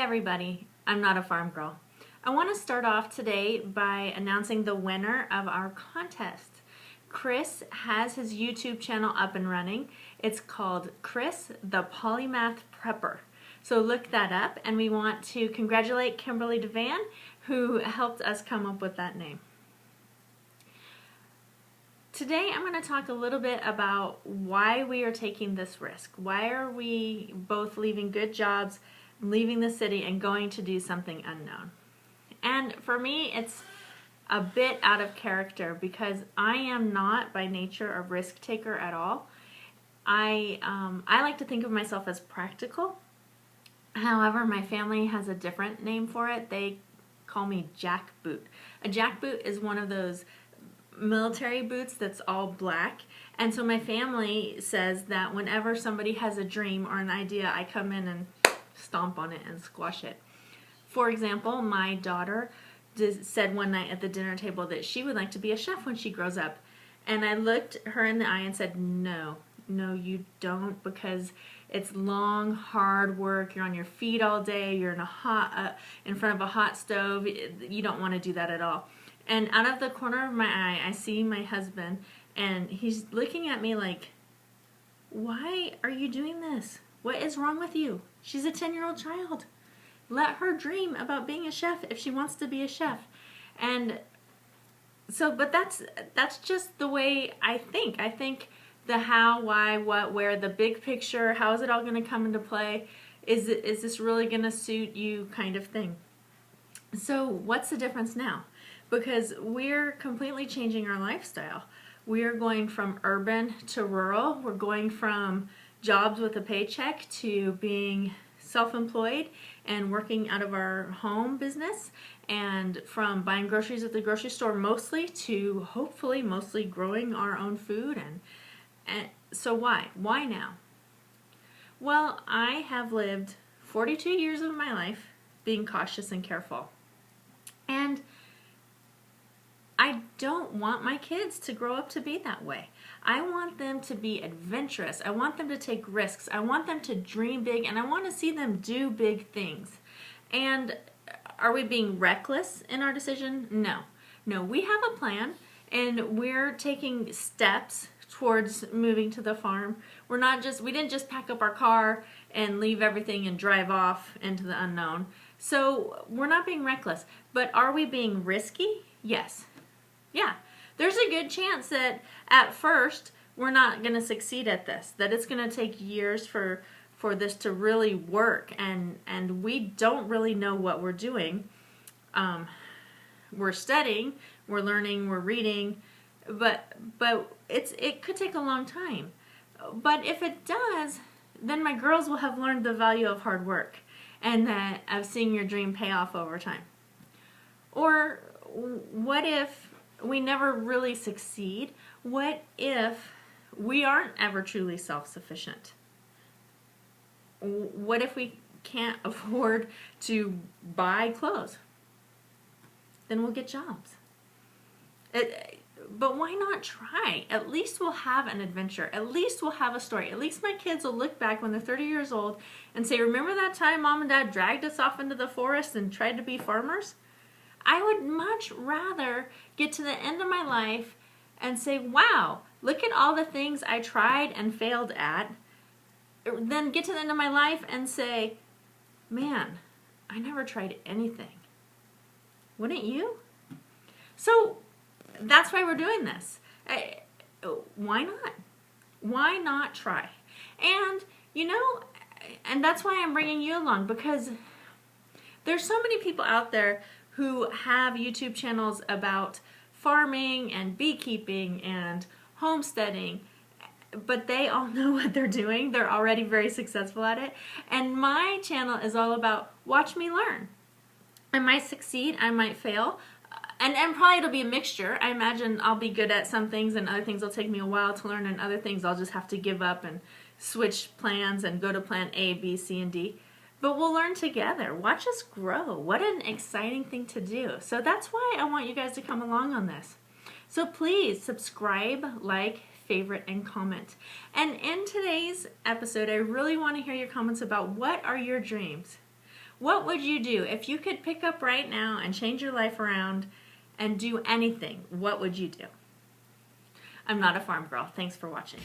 everybody, I'm not a farm girl. I want to start off today by announcing the winner of our contest. Chris has his YouTube channel up and running. It's called Chris the Polymath Prepper. So look that up, and we want to congratulate Kimberly Devan, who helped us come up with that name. Today I'm going to talk a little bit about why we are taking this risk. Why are we both leaving good jobs, leaving the city, and going to do something unknown? And for me, it's a bit out of character because I am not by nature a risk taker at all. I like to think of myself as practical. However, my family has a different name for it. They call me jackboot. A jackboot is one of those military boots that's all black, and so my family says that whenever somebody has a dream or an idea, I come in and stomp on it and squash it. For example, my daughter said one night at the dinner table that she would like to be a chef when she grows up, and I looked her in the eye and said, no you don't, because it's long, hard work. You're on your feet all day, you're in front of a hot stove. You don't want to do that at all. And out of the corner of my eye, I see my husband, and he's looking at me like, why are you doing this? What is wrong with you? She's a 10-year-old child. Let her dream about being a chef if she wants to be a chef. And so, but that's just the way I think. I think the how, why, what, where, the big picture, how is it all going to come into play? Is this really going to suit you kind of thing? So what's the difference now? Because we're completely changing our lifestyle. We are going from urban to rural. We're going from jobs with a paycheck to being self-employed and working out of our home business, and from buying groceries at the grocery store mostly to hopefully mostly growing our own food. And so why now? Well, I have lived 42 years of my life being cautious and careful, and I don't want my kids to grow up to be that way. I want them to be adventurous. I want them to take risks. I want them to dream big, and I want to see them do big things. And are we being reckless in our decision? No, we have a plan, and we're taking steps towards moving to the farm. We didn't just pack up our car and leave everything and drive off into the unknown. So we're not being reckless, but are we being risky? Yes. Yeah, there's a good chance that at first we're not going to succeed at this, that it's going to take years for this to really work, and we don't really know what we're doing. We're studying, we're learning, we're reading, but it could take a long time. But if it does, then my girls will have learned the value of hard work and that of seeing your dream pay off over time. Or what if we never really succeed? What if we aren't ever truly self-sufficient? What if we can't afford to buy clothes? Then we'll get jobs. But why not try? At least we'll have an adventure. At least we'll have a story. At least my kids will look back when they're 30 years old and say, remember that time Mom and Dad dragged us off into the forest and tried to be farmers? I would much rather get to the end of my life and say, wow, look at all the things I tried and failed at, than get to the end of my life and say, man, I never tried anything. Wouldn't you? So that's why we're doing this. Why not? Why not try? And, and that's why I'm bringing you along, because there's so many people out there who have YouTube channels about farming and beekeeping and homesteading, but they all know what they're doing. They're already very successful at it. And my channel is all about watch me learn. I might succeed, I might fail, and probably it'll be a mixture. I imagine I'll be good at some things and other things will take me a while to learn, and other things I'll just have to give up and switch plans and go to plan A, B, C, and D. But we'll learn together. Watch us grow. What an exciting thing to do. So that's why I want you guys to come along on this. So please subscribe, like, favorite, and comment. And in today's episode, I really want to hear your comments about what are your dreams? What would you do? If you could pick up right now and change your life around and do anything, what would you do? I'm not a farm girl. Thanks for watching.